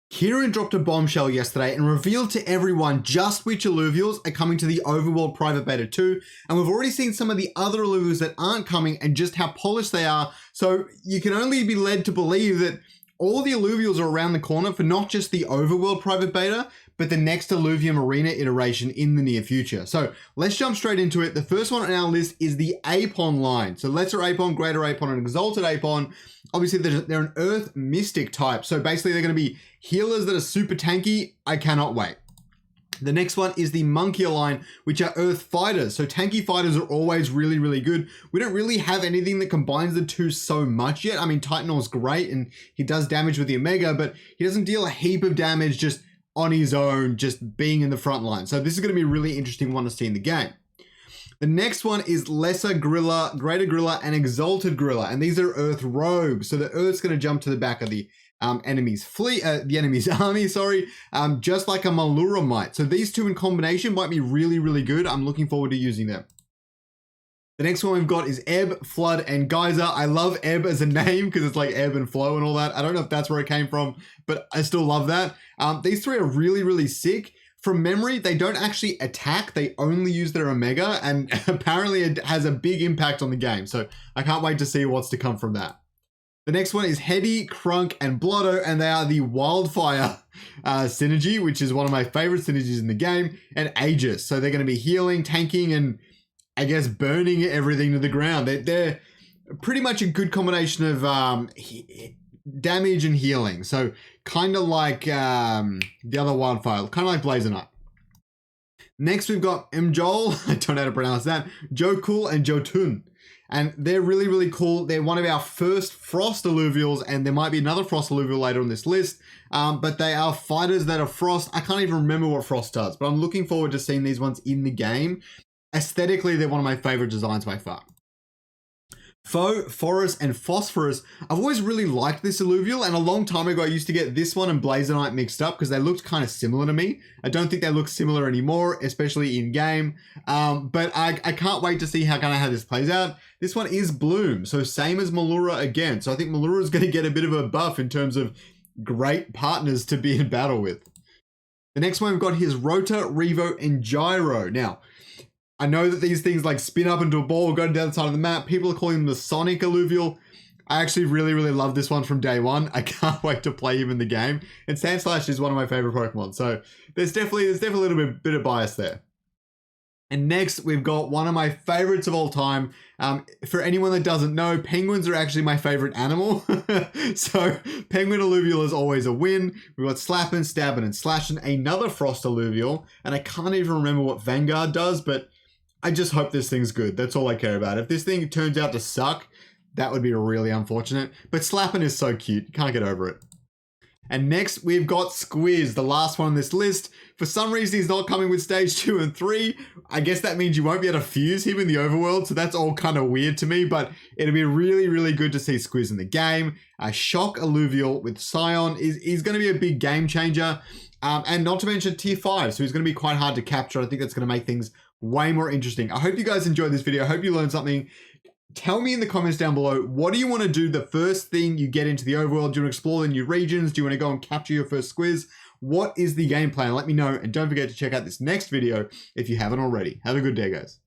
Kieran dropped a bombshell yesterday and revealed to everyone just which Illuvials are coming to the Overworld Private Beta 2, and we've already seen some of the other Illuvials that aren't coming and just how polished they are, so you can only be led to believe that all the Illuvials are around the corner for not just the Overworld Private Beta, but the next Illuvium Arena iteration in the near future. So let's jump straight into it. The first one on our list is the Apon line. So Lesser Apon, Greater Apon, and Exalted Apon. Obviously, they're an Earth Mystic type. So basically, they're going to be healers that are super tanky. I cannot wait. The next one is the Monkey line, which are Earth Fighters. So tanky fighters are always really, really good. We don't really have anything that combines the two so much yet. I mean, Titanol's great and he does damage with the Omega, but he doesn't deal a heap of damage just on his own, just being in the front line. So this is going to be a really interesting one to see in the game. The next one is Lesser Gorilla, Greater Gorilla, and Exalted Gorilla. And these are Earth Rogues. So the Earth's going to jump to the back of the enemy's fleet, the enemy's army, sorry, just like a Malura might. So these two in combination might be really, really good. I'm looking forward to using them. The next one we've got is Ebb, Flood, and Geyser. I love Ebb as a name because it's like ebb and flow and all that. I don't know if that's where it came from, but I still love that. These three are really, really sick. From memory, they don't actually attack. They only use their Omega, and apparently it has a big impact on the game. So I can't wait to see what's to come from that. The next one is Heady, Crunk, and Blotto, and they are the Wildfire synergy, which is one of my favorite synergies in the game, and Aegis. So they're going to be healing, tanking, and I guess burning everything to the ground. They're pretty much a good combination of damage and healing. So kind of like the other Wildfire, kind of like Blazonite. Next, we've got Mjol, I don't know how to pronounce that, Jokul, and Jotun. And they're really, really cool. They're one of our first Frost Illuvials, and there might be another Frost Illuvial later on this list. But they are fighters that are Frost. I can't even remember what Frost does, but I'm looking forward to seeing these ones in the game. Aesthetically, they're one of my favorite designs by far. Foe, Forest, and Phosphorus. I've always really liked this Illuvial, and a long time ago I used to get this one and Blazonite mixed up because they looked kind of similar to me. I don't think they look similar anymore, especially in game. But I can't wait to see how this plays out. This one is Bloom, so same as Malura again. So I think Malura is going to get a bit of a buff in terms of great partners to be in battle with. The next one we've got here is Rota, Revo, and Gyro. Now, I know that these things like spin up into a ball, go down the side of the map. People are calling them the Sonic Illuvial. I actually really, really love this one from day one. I can't wait to play him in the game. And Sandslash is one of my favorite Pokemon. So there's definitely a little bit of bias there. And next, we've got one of my favorites of all time. For anyone that doesn't know, penguins are actually my favorite animal. So Penguin Illuvial is always a win. We've got Slappin', Stabbin', and Slashin', another Frost Illuvial. And I can't even remember what Vanguard does, but I just hope this thing's good. That's all I care about. If this thing turns out to suck, that would be really unfortunate. But Slappin' is so cute. Can't get over it. And next, we've got Squiz, the last one on this list. For some reason, he's not coming with stage 2 and 3. I guess that means you won't be able to fuse him in the overworld, so that's all kind of weird to me, but it'll be really, really good to see Squiz in the game. Shock Illuvial with Scion is going to be a big game changer. And not to mention tier 5, so he's going to be quite hard to capture. I think that's going to make things way more interesting. I hope you guys enjoyed this video. I hope you learned something. Tell me in the comments down below, what do you want to do the first thing you get into the overworld? Do you want to explore the new regions? Do you want to go and capture your first Squiz? What is the game plan? Let me know, and don't forget to check out this next video if you haven't already. Have a good day, guys.